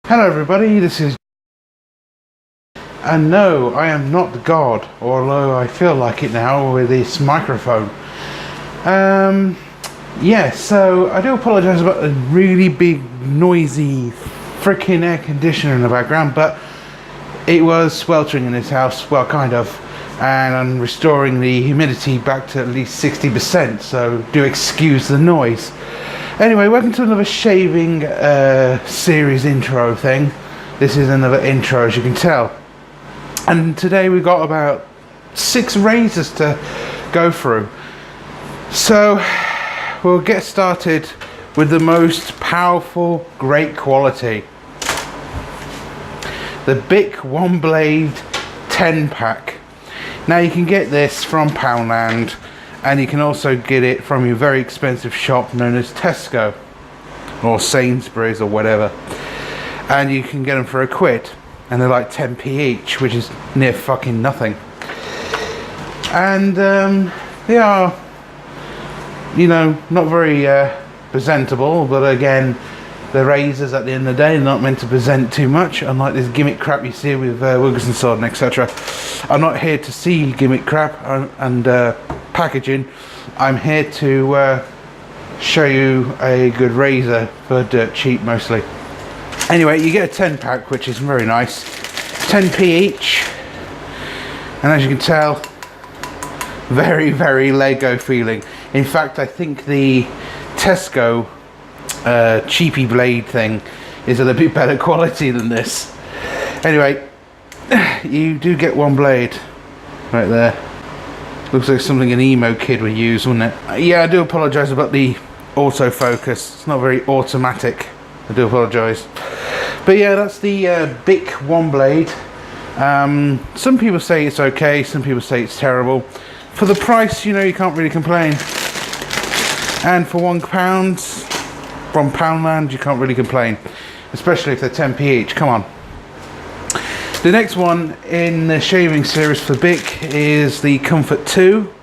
Hello everybody, this is... And no, I am not God, although I feel like it now with this microphone. Yeah, so I do apologise about the really big, noisy, freaking air conditioner in the background, but it was sweltering in this house, well, kind of, and I'm restoring the humidity back to at least 60%, so do excuse the noise. Anyway, welcome to another shaving series intro thing. This is another intro, as you can tell. And today we've got about 6 razors to go through. So we'll get started with the most powerful, great quality. The Bic One Blade 10 pack. Now you can get this from Poundland, and you can also get it from your very expensive shop known as Tesco or Sainsbury's or whatever, and you can get them for £1 and they're like 10p each, which is near fucking nothing. And they are, you know, not very presentable, but again, the razors at the end of the day are not meant to present too much, unlike this gimmick crap you see with Wilkinson Sword and etc. I'm not here to see gimmick crap and packaging. I'm here to show you a good razor for dirt cheap mostly. Anyway, you get a 10 pack, which is very nice, 10p each, and as you can tell, very, very Lego feeling. In fact, I think the Tesco cheapy blade thing is a little bit better quality than this. Anyway, you do get one blade right there. Looks like something an emo kid would use, wouldn't it? Yeah, I do apologise about the autofocus. It's not very automatic. I do apologise. But yeah, that's the Bic One Blade. Some people say it's okay, some people say it's terrible. For the price, you know, you can't really complain. And for £1 from Poundland, you can't really complain. Especially if they're 10p each, come on. The next one in the shaving series for Bic is the Comfort 2.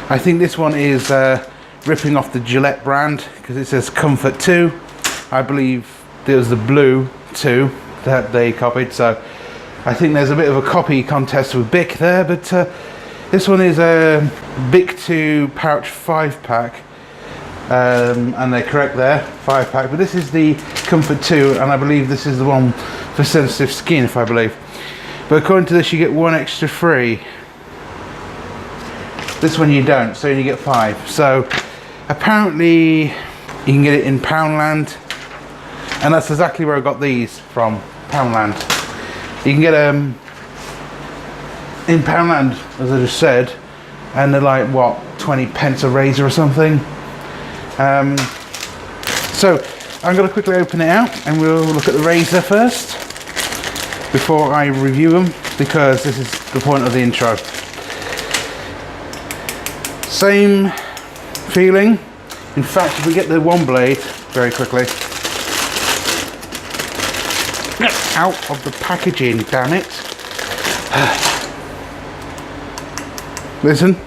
I think this one is ripping off the Gillette brand because it says Comfort 2. I believe there was the blue 2 that they copied, so I think there's a bit of a copy contest with Bic there, but this one is a Bic 2 pouch 5 pack, and they're correct there, 5 pack, but this is the Comfort 2, and I believe this is the one for sensitive skin, if I believe. But according to this, you get 1 extra free. This one you don't, so you get 5. So apparently you can get it in Poundland, and that's exactly where I got these from, Poundland. You can get them in Poundland, as I just said, and they're like, what, 20p a razor or something. So I'm going to quickly open it out and we'll look at the razor first before I review them, because this is the point of the intro. Same feeling. In fact, if we get the one blade very quickly out of the packaging, damn it. Listen.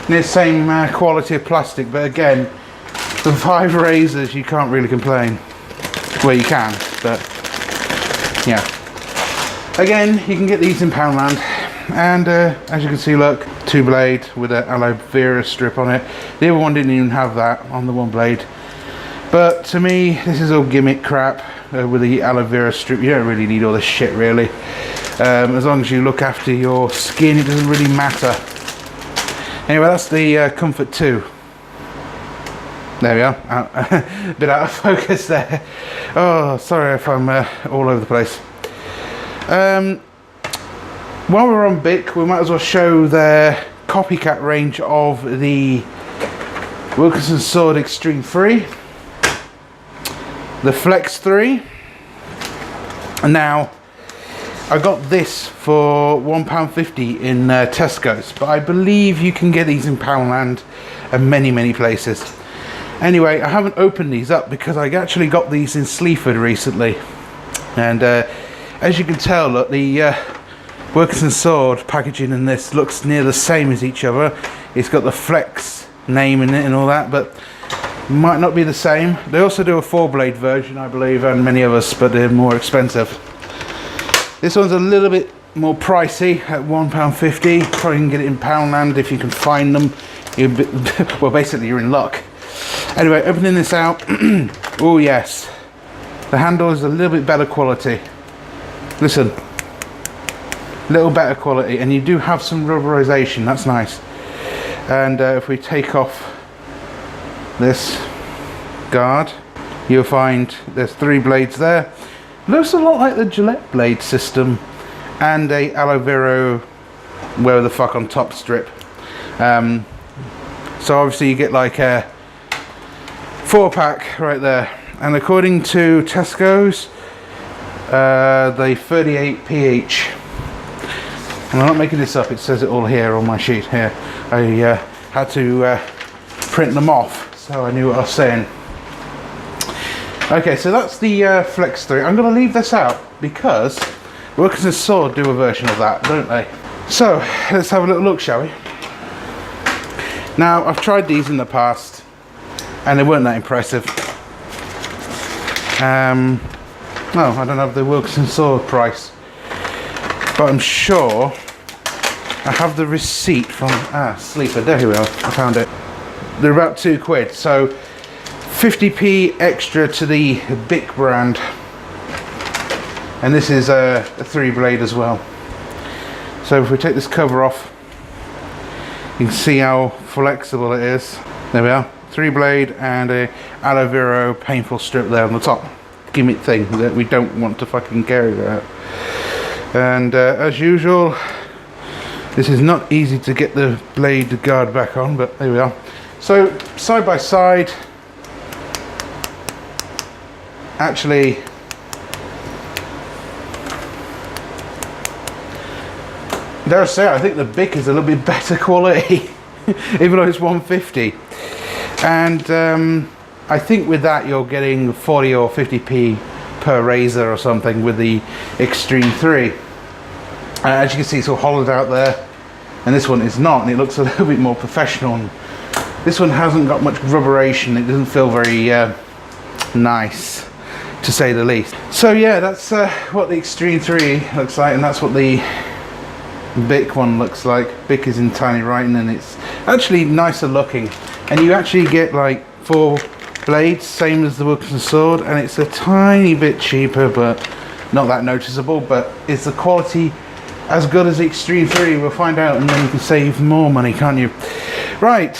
The same quality of plastic, but again, the 5 razors, you can't really complain. Well, you can, but yeah. Again, you can get these in Poundland, and as you can see, look, 2 blade with an aloe vera strip on it. The other one didn't even have that on the one blade. But to me, this is all gimmick crap with the aloe vera strip. You don't really need all this shit, really. As long as you look after your skin, it doesn't really matter. Anyway, that's the Comfort 2. There we are. A bit out of focus there. Oh, sorry if I'm all over the place. While we're on Bic, we might as well show their copycat range of the Wilkinson Sword Extreme 3, the Flex 3, and now I got this for £1.50 in Tesco's, but I believe you can get these in Poundland and many places. Anyway, I haven't opened these up because I actually got these in Sleaford recently, and as you can tell, look, the Wilkinson Sword packaging in this looks near the same as each other. It's got the Flex name in it and all that, but might not be the same. They also do a 4-blade version, I believe, and many others, but they're more expensive. This one's a little bit more pricey at £1.50. Probably can get it in Poundland if you can find them. Well, basically you're in luck. Anyway, opening this out. Oh yes, the handle is a little bit better quality. Listen, little better quality, and you do have some rubberization. That's nice. And if we take off this guard, you'll find there's 3 blades there. Looks a lot like the Gillette blade system, and a aloe vera where the fuck on top strip. So obviously you get like a 4-pack right there, and according to Tesco's, they 38p each. And I'm not making this up, it says it all here on my sheet here. I had to print them off so I knew what I was saying. Okay, so that's the Flex 3. I'm going to leave this out because Wilkinson's Sword do a version of that, don't they? So let's have a little look, shall we? Now, I've tried these in the past and they weren't that impressive. No, I don't have the Wilkinson Sword price, but I'm sure I have the receipt from Sleeper. There we are, I found it. They're about £2, so 50p extra to the Bic brand, and this is a 3-blade as well. So if we take this cover off, you can see how flexible it is. There we are, 3-blade and a aloe vera painful strip there on the top. Gimmick thing that we don't want to fucking carry that. And as usual, this is not easy to get the blade guard back on, but there we are. So side by side, actually dare I say, I think the Bic is a little bit better quality even though it's 150, and I think with that you're getting 40 or 50p per razor or something with the Extreme 3. As you can see, it's all hollowed out there, and this one is not, and it looks a little bit more professional. And this one hasn't got much rubberation. It doesn't feel very nice, to say the least. So yeah, that's what the Extreme 3 looks like, and that's what the Bic one looks like. Bic is in tiny writing, and it's actually nicer looking, and you actually get like 4 blades, same as the Wilkinson Sword, and it's a tiny bit cheaper, but not that noticeable. But is the quality as good as the Extreme 3? We'll find out, and then you can save more money, can't you? Right,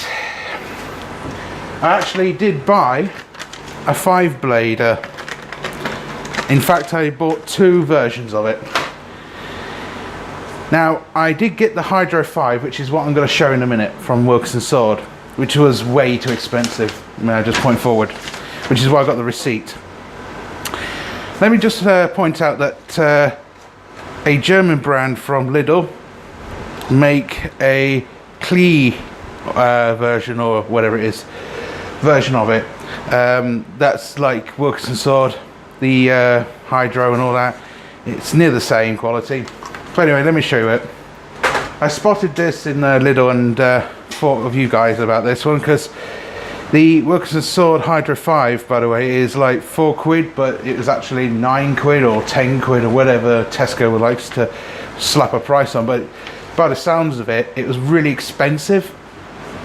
I actually did buy a 5-blader. In fact, I bought 2 versions of it. Now, I did get the Hydro 5, which is what I'm going to show in a minute, from Wilkinson Sword, which was way too expensive. May I just point forward, which is why I got the receipt. Let me just point out that a German brand from Lidl make a Klee version, or whatever it is, version of it. That's like Wilkinson Sword, the Hydro and all that. It's near the same quality. But anyway, let me show you it. I spotted this in Lidl and thought of you guys about this one, because the Wilkinson Sword Hydro 5, by the way, is like £4, but it was actually £9 or £10 or whatever Tesco likes to slap a price on. But by the sounds of it, it was really expensive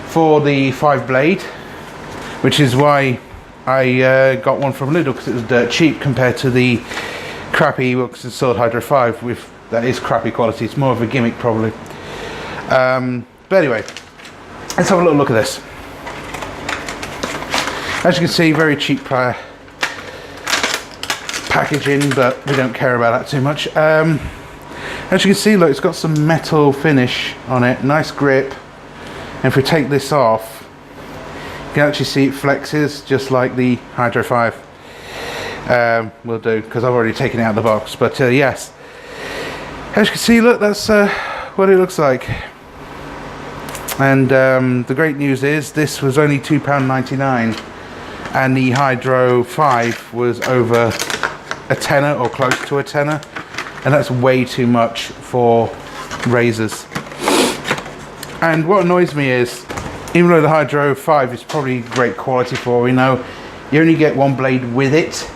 for the 5-blade, which is why I got one from Lidl, because it was dirt cheap compared to the crappy Wilkinson Sword Hydro 5 with that is crappy quality. It's more of a gimmick probably. But anyway, let's have a little look at this. As you can see, very cheap packaging, but we don't care about that too much. As you can see, look, it's got some metal finish on it, nice grip. And if we take this off, you can actually see it flexes just like the Hydro 5 will do, because I've already taken it out of the box. But yes, as you can see, look, that's what it looks like. And the great news is this was only £2.99, and the Hydro 5 was over a tenner or close to a tenner, and that's way too much for razors. And what annoys me is even though the Hydro 5 is probably great quality for all we know, you only get one blade with it,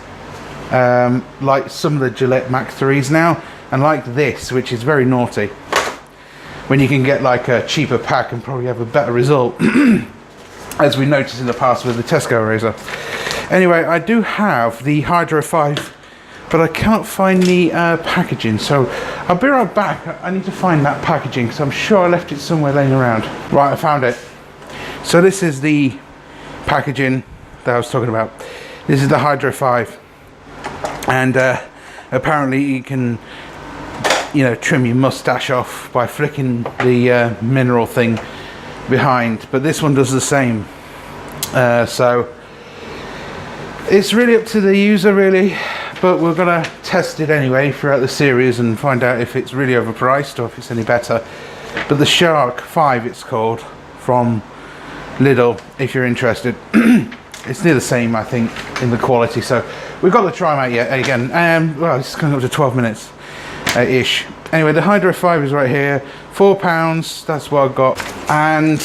like some of the Gillette Mach 3s now, and like this, which is very naughty, when you can get like a cheaper pack and probably have a better result, as we noticed in the past with the Tesco razor. Anyway, I do have the Hydro 5, but I can't find the packaging, so I'll be right back. I need to find that packaging, because I'm sure I left it somewhere laying around. Right, I found it. So this is the packaging that I was talking about. This is the Hydro 5, and apparently you can, you know, trim your mustache off by flicking the mineral thing behind, but this one does the same. So it's really up to the user, really, but we're gonna test it anyway throughout the series and find out if it's really overpriced or if it's any better. But the Shark 5, it's called, from Lidl, if you're interested. It's near the same, I think, in the quality, so we've got to try them out yet again. Well, it's coming up to 12 minutes ish. Anyway, the Hydro 5 is right here, £4, that's what I got, and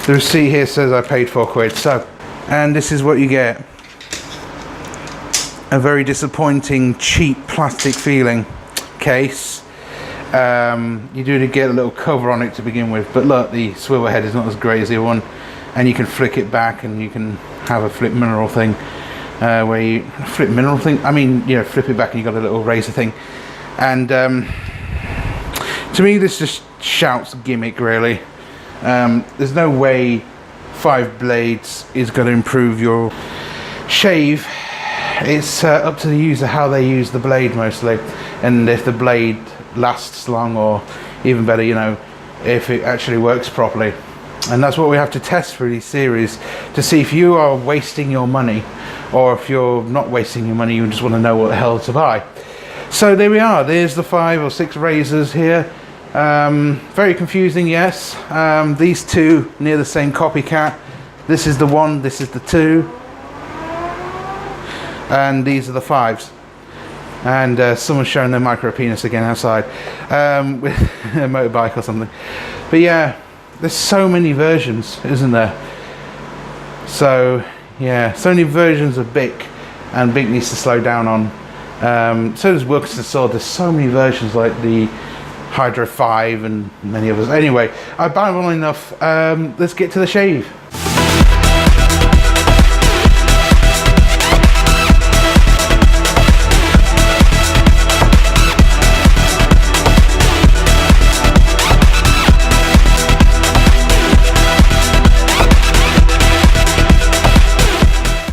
the receipt here says I paid £4. So, and this is what you get. A very disappointing, cheap plastic feeling case. You do get a little cover on it to begin with, but look, the swivel head is not as great as the other one, and you can flick it back and you can have a flip mineral thing, where you flip mineral thing, I mean, you know, flip it back and you got a little razor thing. And to me this just shouts gimmick, really. There's no way 5 blades is going to improve your shave. It's up to the user how they use the blade mostly, and if the blade lasts long, or even better, you know, if it actually works properly. And that's what we have to test for these series, to see if you are wasting your money, or if you're not wasting your money, you just want to know what the hell to buy. So there we are, there's the 5 or 6 razors here. Very confusing, yes. These two near the same copycat. This is the 1, this is the 2, and these are the 5s. And someone's showing their micro penis again outside, with a motorbike or something. But yeah, there's so many versions, isn't there? So yeah, so many versions of Bic, and Bic needs to slow down on. So does Wilkinson Sword. There's so many versions, like the Hydro 5 and many others. Anyway, I babbled enough. Let's get to the shave.